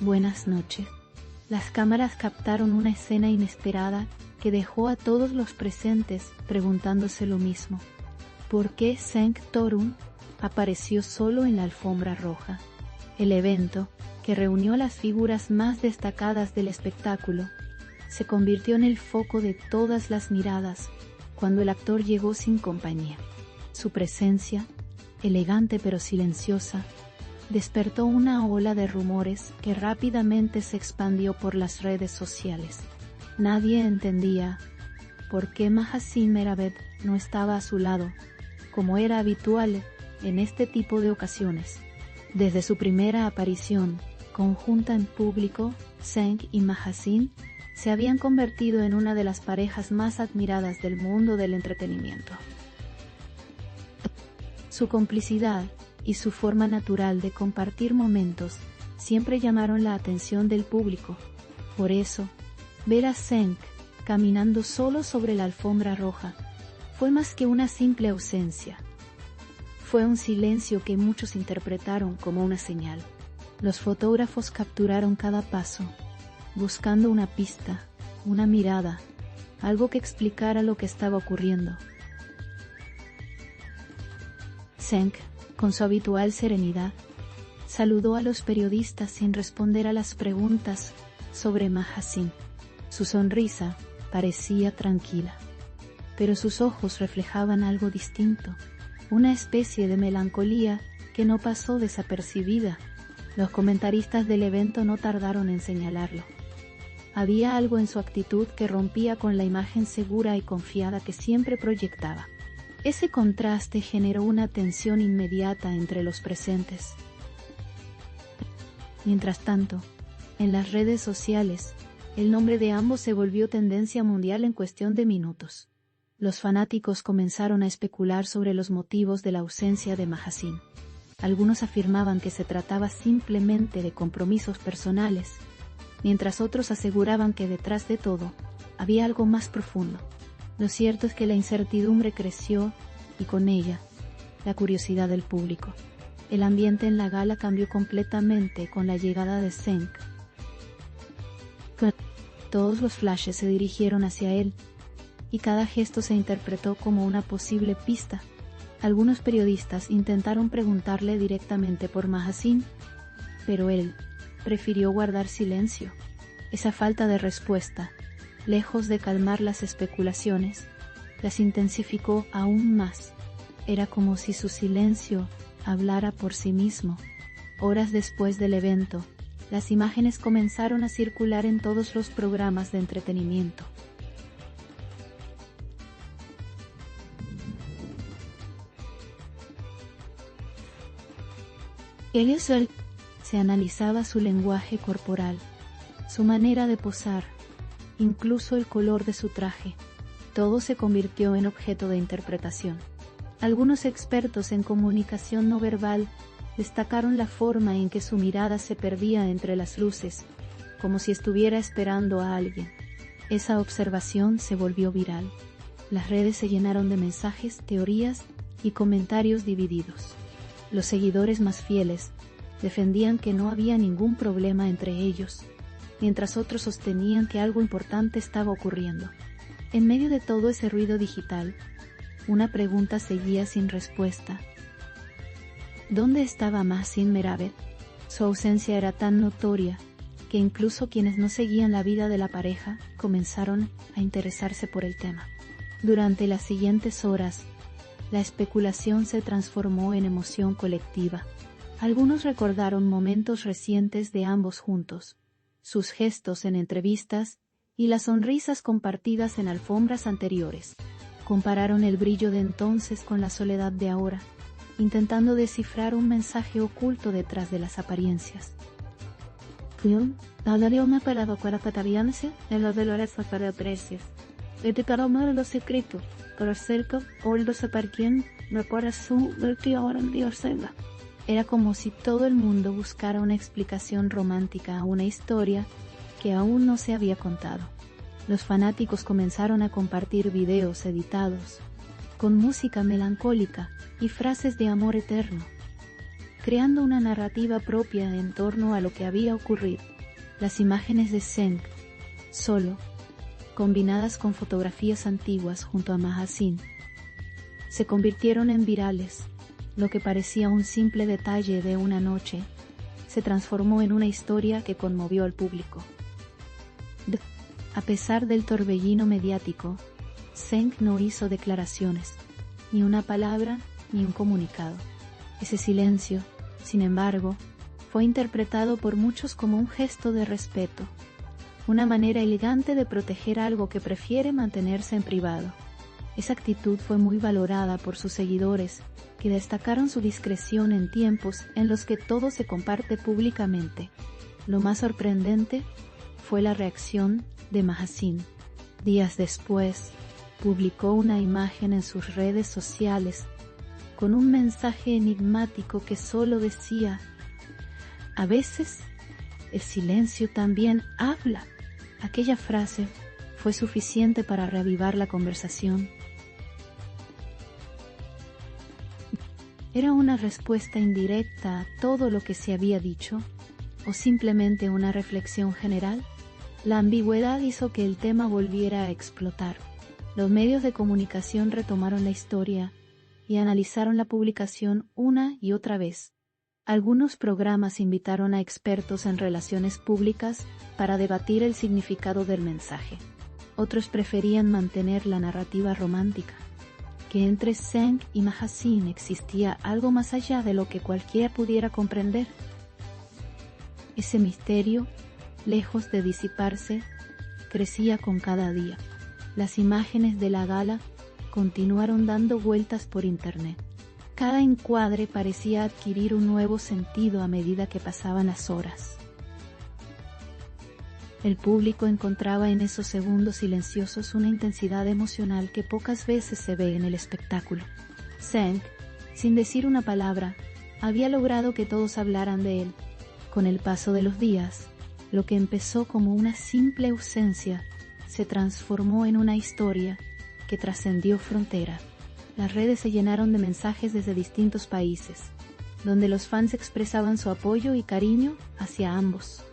Buenas noches. Las cámaras captaron una escena inesperada que dejó a todos los presentes preguntándose lo mismo. ¿Por qué Sanctorum apareció solo en la alfombra roja? El evento, que reunió a las figuras más destacadas del espectáculo, se convirtió en el foco de todas las miradas cuando el actor llegó sin compañía. Su presencia, elegante pero silenciosa, despertó una ola de rumores que rápidamente se expandió por las redes sociales. Nadie entendía por qué Mahaseen Meravet no estaba a su lado, como era habitual en este tipo de ocasiones. Desde su primera aparición conjunta en público, Sank y Mahaseen se habían convertido en una de las parejas más admiradas del mundo del entretenimiento. Su complicidad y su forma natural de compartir momentos siempre llamaron la atención del público. Por eso, ver a Sank caminando solo sobre la alfombra roja fue más que una simple ausencia. Fue un silencio que muchos interpretaron como una señal. Los fotógrafos capturaron cada paso, buscando una pista, una mirada, algo que explicara lo que estaba ocurriendo. Sank, con su habitual serenidad, saludó a los periodistas sin responder a las preguntas sobre Mahaseen. Su sonrisa parecía tranquila, pero sus ojos reflejaban algo distinto, una especie de melancolía que no pasó desapercibida. Los comentaristas del evento no tardaron en señalarlo. Había algo en su actitud que rompía con la imagen segura y confiada que siempre proyectaba. Ese contraste generó una tensión inmediata entre los presentes. Mientras tanto, en las redes sociales, el nombre de ambos se volvió tendencia mundial en cuestión de minutos. Los fanáticos comenzaron a especular sobre los motivos de la ausencia de Mahaseen. Algunos afirmaban que se trataba simplemente de compromisos personales, mientras otros aseguraban que detrás de todo, había algo más profundo. Lo cierto es que la incertidumbre creció, y con ella, la curiosidad del público. El ambiente en la gala cambió completamente con la llegada de Sank. Todos los flashes se dirigieron hacia él, y cada gesto se interpretó como una posible pista. Algunos periodistas intentaron preguntarle directamente por Mahaseen, pero él prefirió guardar silencio. Esa falta de respuesta, lejos de calmar las especulaciones, las intensificó aún más. Era como si su silencio hablara por sí mismo. Horas después del evento, las imágenes comenzaron a circular en todos los programas de entretenimiento. Eliezer se analizaba su lenguaje corporal, su manera de posar, incluso el color de su traje. Todo se convirtió en objeto de interpretación. Algunos expertos en comunicación no verbal destacaron la forma en que su mirada se perdía entre las luces, como si estuviera esperando a alguien. Esa observación se volvió viral. Las redes se llenaron de mensajes, teorías y comentarios divididos. Los seguidores más fieles defendían que no había ningún problema entre ellos, mientras otros sostenían que algo importante estaba ocurriendo. En medio de todo ese ruido digital, una pregunta seguía sin respuesta. ¿Dónde estaba Mahaseen Meravet? Su ausencia era tan notoria que incluso quienes no seguían la vida de la pareja comenzaron a interesarse por el tema. Durante las siguientes horas, la especulación se transformó en emoción colectiva. Algunos recordaron momentos recientes de ambos juntos, sus gestos en entrevistas y las sonrisas compartidas en alfombras anteriores. Compararon el brillo de entonces con la soledad de ahora, intentando descifrar un mensaje oculto detrás de las apariencias. Hablaríamos para evacuar a Patavianse en los dolores para precios. Dedicaron a los secretos, pero cerca, Oldo Separquien, recuerda su ahora en Dios. Era como si todo el mundo buscara una explicación romántica a una historia que aún no se había contado. Los fanáticos comenzaron a compartir videos editados, con música melancólica y frases de amor eterno. creando una narrativa propia en torno a lo que había ocurrido. Las imágenes de Zeng, solo, combinadas con fotografías antiguas junto a Mahaseen, se convirtieron en virales. Lo que parecía un simple detalle de una noche se transformó en una historia que conmovió al público. A pesar del torbellino mediático, Zeng no hizo declaraciones, ni una palabra, ni un comunicado. Ese silencio, sin embargo, fue interpretado por muchos como un gesto de respeto, una manera elegante de proteger algo que prefiere mantenerse en privado. Esa actitud fue muy valorada por sus seguidores, que destacaron su discreción en tiempos en los que todo se comparte públicamente. Lo más sorprendente fue la reacción de Mahaseen. Días después, publicó una imagen en sus redes sociales con un mensaje enigmático que solo decía: "A veces, el silencio también habla". Aquella frase fue suficiente para reavivar la conversación. ¿Era una respuesta indirecta a todo lo que se había dicho, o simplemente una reflexión general? La ambigüedad hizo que el tema volviera a explotar. Los medios de comunicación retomaron la historia y analizaron la publicación una y otra vez. Algunos programas invitaron a expertos en relaciones públicas para debatir el significado del mensaje. Otros preferían mantener la narrativa romántica, que entre Zeng y Mahaseen existía algo más allá de lo que cualquiera pudiera comprender. Ese misterio, lejos de disiparse, crecía con cada día. Las imágenes de la gala continuaron dando vueltas por internet. Cada encuadre parecía adquirir un nuevo sentido a medida que pasaban las horas. El público encontraba en esos segundos silenciosos una intensidad emocional que pocas veces se ve en el espectáculo. Zeng, sin decir una palabra, había logrado que todos hablaran de él. Con el paso de los días, lo que empezó como una simple ausencia se transformó en una historia que trascendió fronteras. Las redes se llenaron de mensajes desde distintos países, donde los fans expresaban su apoyo y cariño hacia ambos.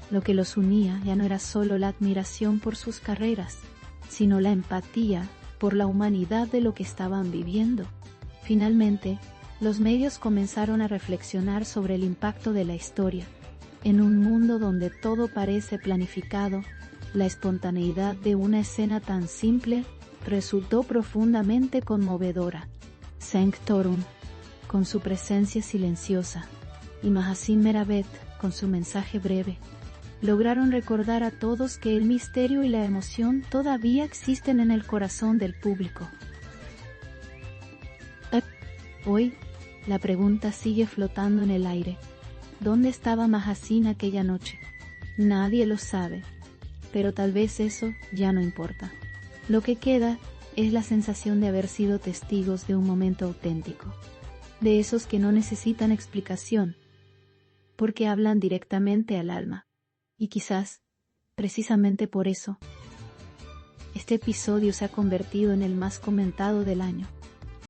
Lo que los unía ya no era solo la admiración por sus carreras, sino la empatía por la humanidad de lo que estaban viviendo. Finalmente, los medios comenzaron a reflexionar sobre el impacto de la historia. En un mundo donde todo parece planificado, la espontaneidad de una escena tan simple resultó profundamente conmovedora. Zeng Torun, con su presencia silenciosa, y Mahaseen Meravet, con su mensaje breve, lograron recordar a todos que el misterio y la emoción todavía existen en el corazón del público. Hoy, la pregunta sigue flotando en el aire. ¿Dónde estaba Mahaseen aquella noche? Nadie lo sabe, pero tal vez eso ya no importa. Lo que queda es la sensación de haber sido testigos de un momento auténtico, de esos que no necesitan explicación, porque hablan directamente al alma. Y quizás, precisamente por eso, este episodio se ha convertido en el más comentado del año.